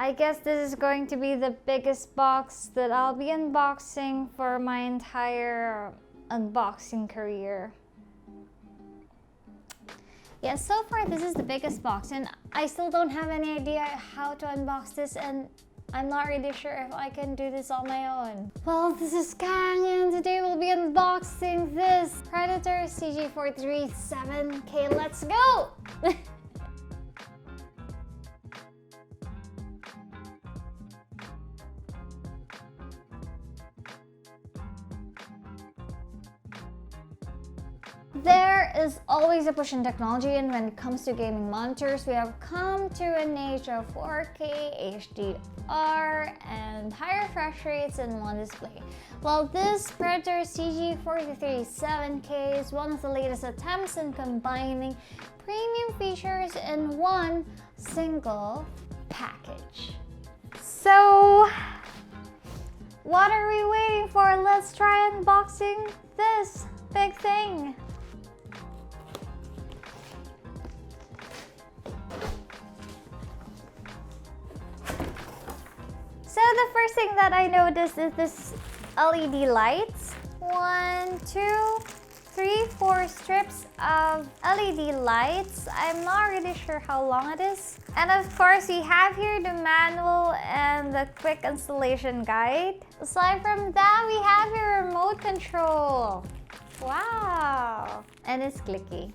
I guess this is going to be the biggest box that I'll be unboxing for my entire unboxing career. Yeah, so far this is the biggest box and I still don't have any idea how to unbox this, and I'm not really sure if I can do this on my own. Well, this is Kang and today we'll be unboxing this Predator CG437K. Let's go! There is always a push in technology, and when it comes to gaming monitors, we have come to an age of 4K, HDR, and higher refresh rates in one display. Well, this Predator CG437K is one of the latest attempts in combining premium features in one single package. So, what are we waiting for? Let's try unboxing this big thing. So the first thing that I noticed is this LED lights. 1, 2, 3, 4 strips of LED lights. I'm not really sure how long it is. And of course, we have here the manual and the quick installation guide. Aside from that, we have a remote control. Wow! And it's clicky.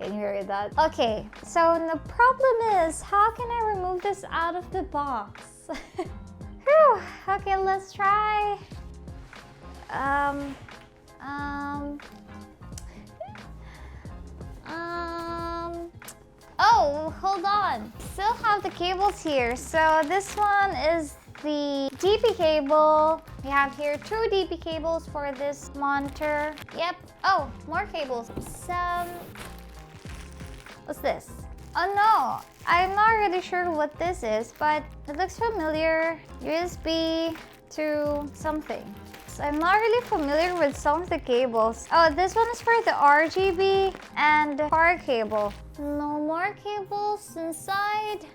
Can you hear that? Okay, so the problem is, how can I remove this out of the box? Whew, okay, let's try. Oh, hold on. Still have the cables here. So this one is the DP cable. We have here 2 DP cables for this monitor. Yep. Oh, more cables. What's this? Oh no, I'm not really sure what this is, but it looks familiar. USB to something. So I'm not really familiar with some of the cables. Oh, this one is for the RGB and power cable. No more cables inside.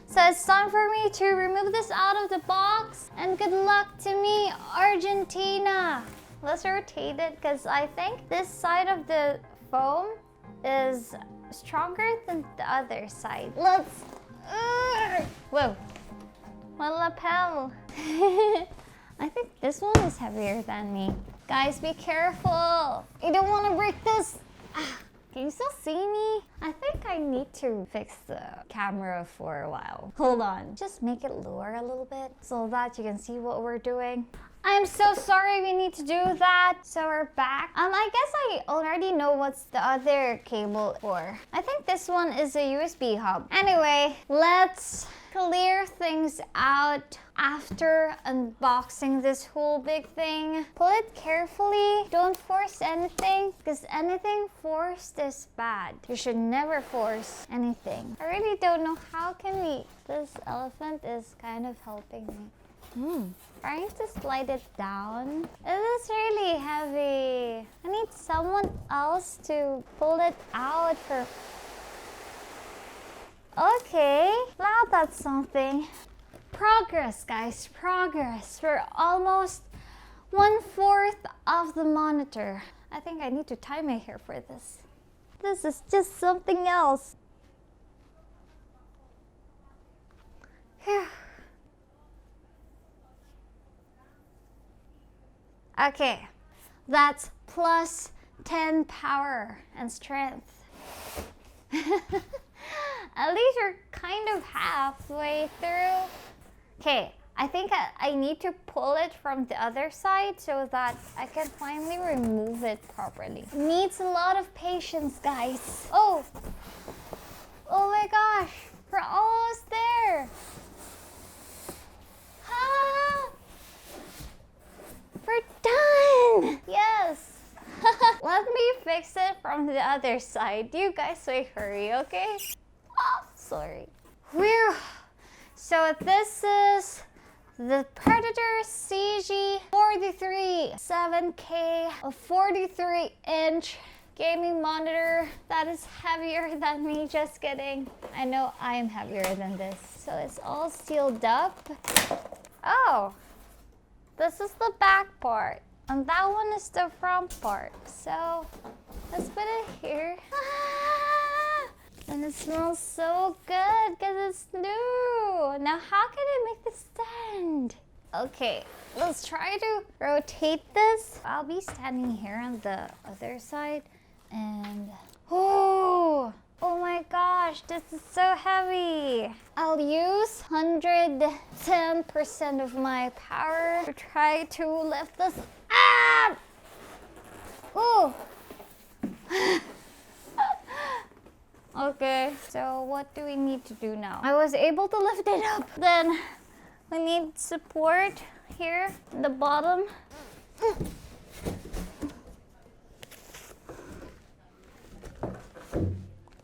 So it's time for me to remove this out of the box. And good luck to me, Argentina. Let's rotate it because I think this side of the foam is stronger than the other side. Let's... Whoa. My lapel. I think this one is heavier than me. Guys, be careful. You don't want to break this. Can you still see me? I think I need to fix the camera for a while. Hold on. Just make it lower a little bit so that you can see what we're doing. I'm so sorry we need to do that. So we're back. I guess I already know what's the other cable for. I think this one is a USB hub. Anyway, let's clear things out after unboxing this whole big thing. Pull it carefully. Don't force anything because anything forced is bad. You should never force anything. I really don't know how can we... This elephant is kind of helping me. Trying to slide it down. It is really heavy. I need someone else to pull it out for... Okay, now that's something. Progress, guys, progress. We're almost 1/4 of the monitor. I think I need to tie my hair for this. This is just something else. Phew. Okay, that's plus 10 power and strength. At least you're kind of halfway through. Okay, I think I need to pull it from the other side so that I can finally remove it properly. Needs a lot of patience, guys. Oh my gosh, we're almost there. We're done! Yes! Let me fix it from the other side. You guys may hurry, okay? Oh, sorry. Whew! So this is the Predator CG437K, a 43-inch gaming monitor that is heavier than me. Just kidding. I know I am heavier than this. So it's all sealed up. Oh, this is the back part. And that one is the front part. So let's put it here. And it smells so good because it's new. Now how can I make this stand? Okay, let's try to rotate this. I'll be standing here on the other side and oh my gosh, this is so heavy. I'll use 110% of my power to try to lift this up. Ooh. Okay, so what do we need to do now? I was able to lift it up. Then we need support here at the bottom.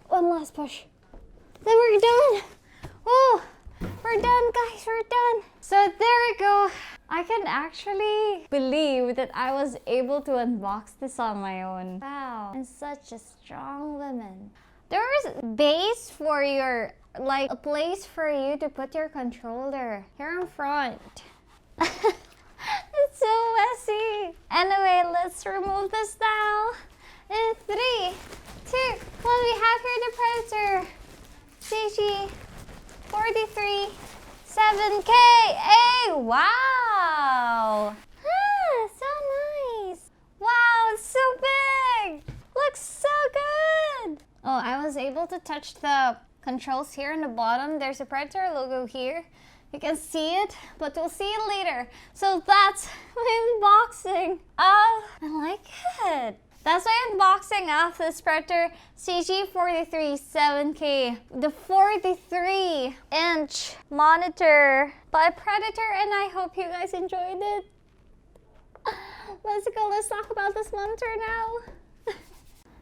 One last push. Then we're done. Oh, we're done, guys, we're done. So there we go. I can actually believe that I was able to unbox this on my own. Wow, I'm such a strong woman. There's base for your, like a place for you to put your controller here in front. It's so messy. Anyway, let's remove this now. In 3, 2, 1, we have here the Predator CG437K. Hey, wow. So nice. Wow, it's so big. Looks so good. Oh, I was able to touch the controls here in the bottom. There's a Predator logo here. You can see it, but we'll see it later. So that's my unboxing. Oh, I like it. That's my unboxing of this Predator CG437K, the 43-inch monitor by Predator, and I hope you guys enjoyed it. Let's go, let's talk about this monitor now.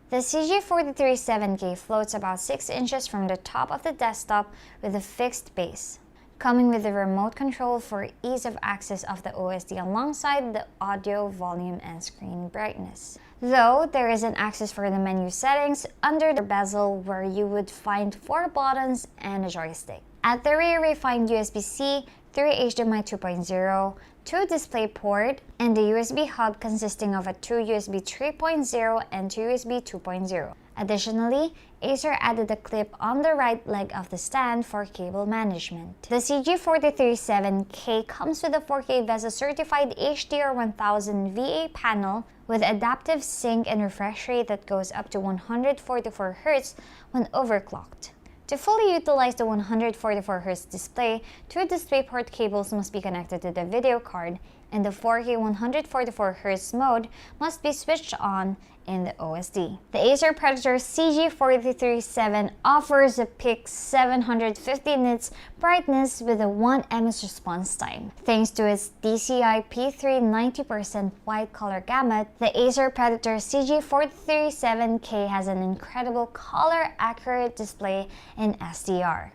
The CG437K floats about 6 inches from the top of the desktop with a fixed base, coming with a remote control for ease of access of the OSD alongside the audio, volume, and screen brightness. Though there is an access for the menu settings under the bezel where you would find 4 buttons and a joystick. At the rear we find USB-C, 3 HDMI 2.0, 2 DisplayPort, and the USB hub consisting of a 2 USB 3.0 and 2 USB 2.0. Additionally, Acer added a clip on the right leg of the stand for cable management. The CG437K comes with a 4K VESA certified HDR1000 VA panel with adaptive sync and refresh rate that goes up to 144 Hz when overclocked. To fully utilize the 144 Hz display, 2 DisplayPort cables must be connected to the video card, and the 4K 144 Hz mode must be switched on in the OSD. The Acer Predator CG437 offers a peak 750 nits brightness with a 1 ms response time. Thanks to its DCI P3 90% wide color gamut, the Acer Predator CG437K has an incredible color accurate display in SDR.